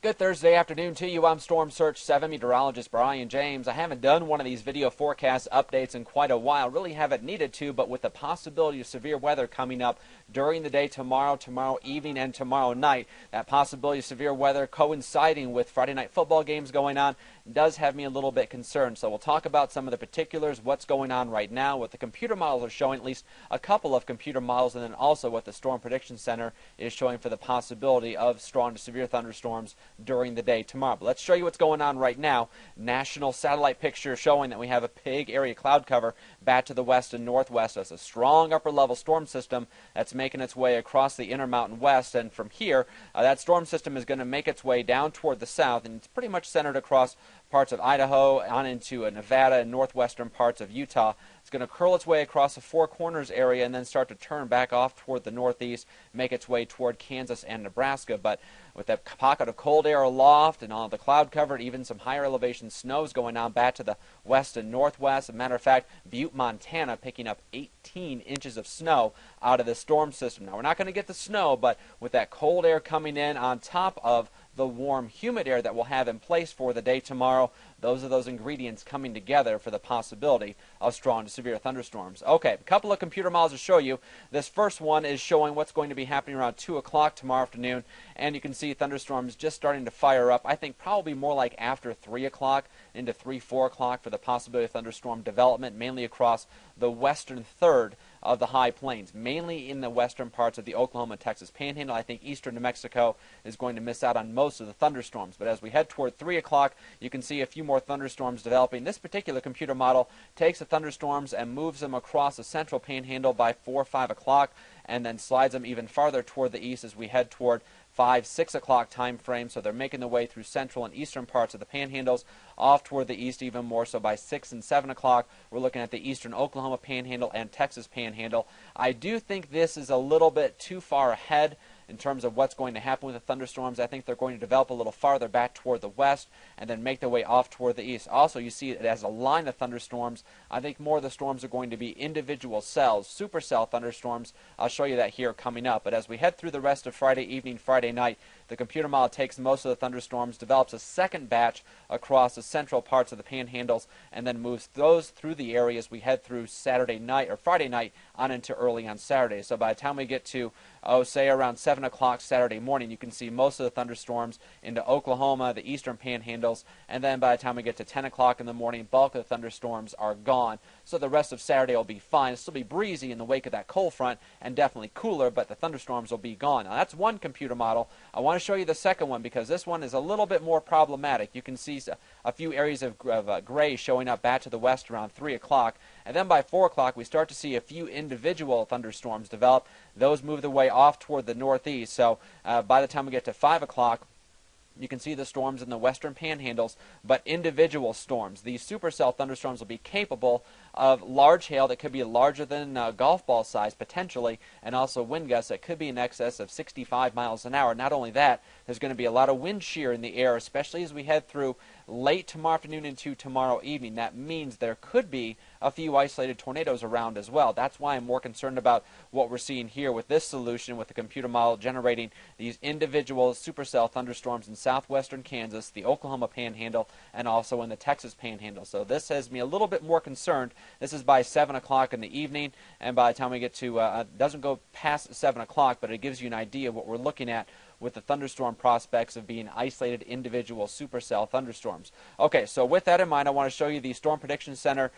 Good Thursday afternoon to you. I'm Storm Search 7 meteorologist Brian James. I haven't done one of these video forecast updates in quite a while. Really haven't needed to, but with the possibility of severe weather coming up during the day tomorrow evening, and tomorrow night, that possibility of severe weather coinciding with Friday night football games going on does have me a little bit concerned. So we'll talk about some of the particulars, what's going on right now, what the computer models are showing, at least a couple of computer models, and then also what the Storm Prediction Center is showing for the possibility of strong to severe thunderstorms during the day tomorrow. But let's show you what's going on right now. National satellite picture showing that we have a big area cloud cover back to the west and northwest. That's a strong upper level storm system that's making its way across the Intermountain West, and from here that storm system is going to make its way down toward the south, and it's pretty much centered across parts of Idaho on into Nevada and northwestern parts of Utah. It's going to curl its way across the Four Corners area and then start to turn back off toward the northeast, make its way toward Kansas and Nebraska. But with that pocket of cold air aloft and all the cloud cover, even some higher elevation snows going on back to the west and northwest. As a matter of fact, Butte, Montana picking up 18 inches of snow out of the storm system. Now, we're not going to get the snow, but with that cold air coming in on top of the warm, humid air that we'll have in place for the day tomorrow, those are those ingredients coming together for the possibility of strong to severe thunderstorms. Okay, a couple of computer models to show you. This first one is showing what's going to be happening around 2 o'clock tomorrow afternoon, and you can see thunderstorms just starting to fire up. I think probably more like after 3 o'clock into 3, 4 o'clock for the possibility of thunderstorm development, mainly across the western third of the high plains, mainly in the western parts of the Oklahoma and Texas Panhandle. I think eastern New Mexico is going to miss out on most of the thunderstorms. But as we head toward 3 o'clock, you can see a few more thunderstorms developing. This particular computer model takes the thunderstorms and moves them across the central Panhandle by 4 or 5 o'clock, and then slides them even farther toward the east as we head toward 5, 6 o'clock time frame. So they're making their way through central and eastern parts of the panhandles, off toward the east even more. So by 6 and 7 o'clock, we're looking at the eastern Oklahoma Panhandle and Texas Panhandle. I do think this is a little bit too far ahead in terms of what's going to happen with the thunderstorms. I think they're going to develop a little farther back toward the west and then make their way off toward the east. Also, you see it as a line of thunderstorms. I think more of the storms are going to be individual cells, supercell thunderstorms. I'll show you that here coming up. But as we head through the rest of Friday evening, Friday night, the computer model takes most of the thunderstorms, develops a second batch across the central parts of the panhandles, and then moves those through the area as we head through Saturday night or Friday night on into early on Saturday. So by the time we get to, say around 7 o'clock Saturday morning, you can see most of the thunderstorms into Oklahoma, the eastern panhandles, and then by the time we get to 10 o'clock in the morning, bulk of the thunderstorms are gone. So the rest of Saturday will be fine. It'll still be breezy in the wake of that cold front and definitely cooler, but the thunderstorms will be gone. Now, that's one computer model. I want to show you the second one because this one is a little bit more problematic. You can see a few areas of gray showing up back to the west around 3 o'clock, and then by 4 o'clock we start to see a few individual thunderstorms develop. Those move their way off toward the northeast. So by the time we get to 5 o'clock, you can see the storms in the western panhandles, but individual storms. These supercell thunderstorms will be capable of large hail that could be larger than golf ball size potentially, and also wind gusts that could be in excess of 65 miles an hour. Not only that, there's going to be a lot of wind shear in the air, especially as we head through late tomorrow afternoon into tomorrow evening. That means there could be a few isolated tornadoes around as well. That's why I'm more concerned about what we're seeing here with this solution, with the computer model generating these individual supercell thunderstorms in southwestern Kansas, the Oklahoma Panhandle, and also in the Texas Panhandle. So this has me a little bit more concerned. This is by 7 o'clock in the evening, and by the time we get to, it doesn't go past 7 o'clock, but it gives you an idea of what we're looking at with the thunderstorm prospects of being isolated individual supercell thunderstorms. Okay, so with that in mind, I want to show you the Storm Prediction Center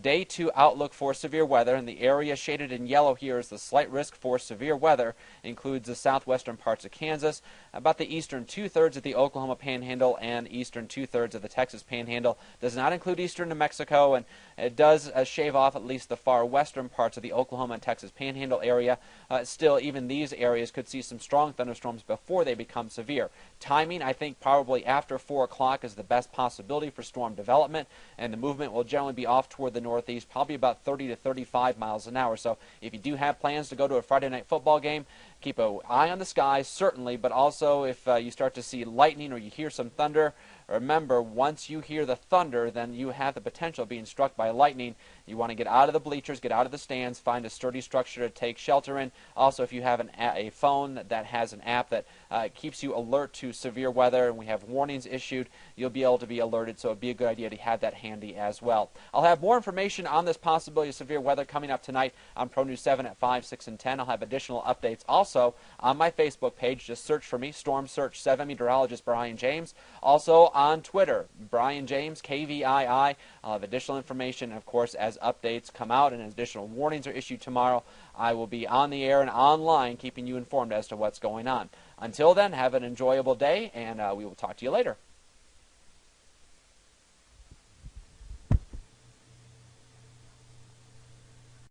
Day 2 outlook for severe weather, and the area shaded in yellow here is the slight risk for severe weather. Includes the southwestern parts of Kansas, about the eastern two-thirds of the Oklahoma Panhandle, and eastern two-thirds of the Texas Panhandle. Does not include eastern New Mexico, and it does shave off at least the far western parts of the Oklahoma and Texas Panhandle area. Still, even these areas could see some strong thunderstorms before they become severe. Timing, I think probably after 4 o'clock is the best possibility for storm development, and the movement will generally be off toward the northeast, probably about 30 to 35 miles an hour. So if you do have plans to go to a Friday night football game, keep an eye on the skies, certainly, but also if you start to see lightning or you hear some thunder, remember, once you hear the thunder, then you have the potential of being struck by lightning. You want to get out of the bleachers, get out of the stands, find a sturdy structure to take shelter in. Also, if you have a phone that has an app that It keeps you alert to severe weather, and we have warnings issued. You'll be able to be alerted, so it'd be a good idea to have that handy as well. I'll have more information on this possibility of severe weather coming up tonight on Pro News 7 at 5, 6, and 10. I'll have additional updates also on my Facebook page. Just search for me, Storm Search 7, meteorologist Brian James. Also on Twitter, Brian James, KVII. I'll have additional information, of course, as updates come out and as additional warnings are issued tomorrow. I will be on the air and online keeping you informed as to what's going on. Until then, have an enjoyable day, and we will talk to you later.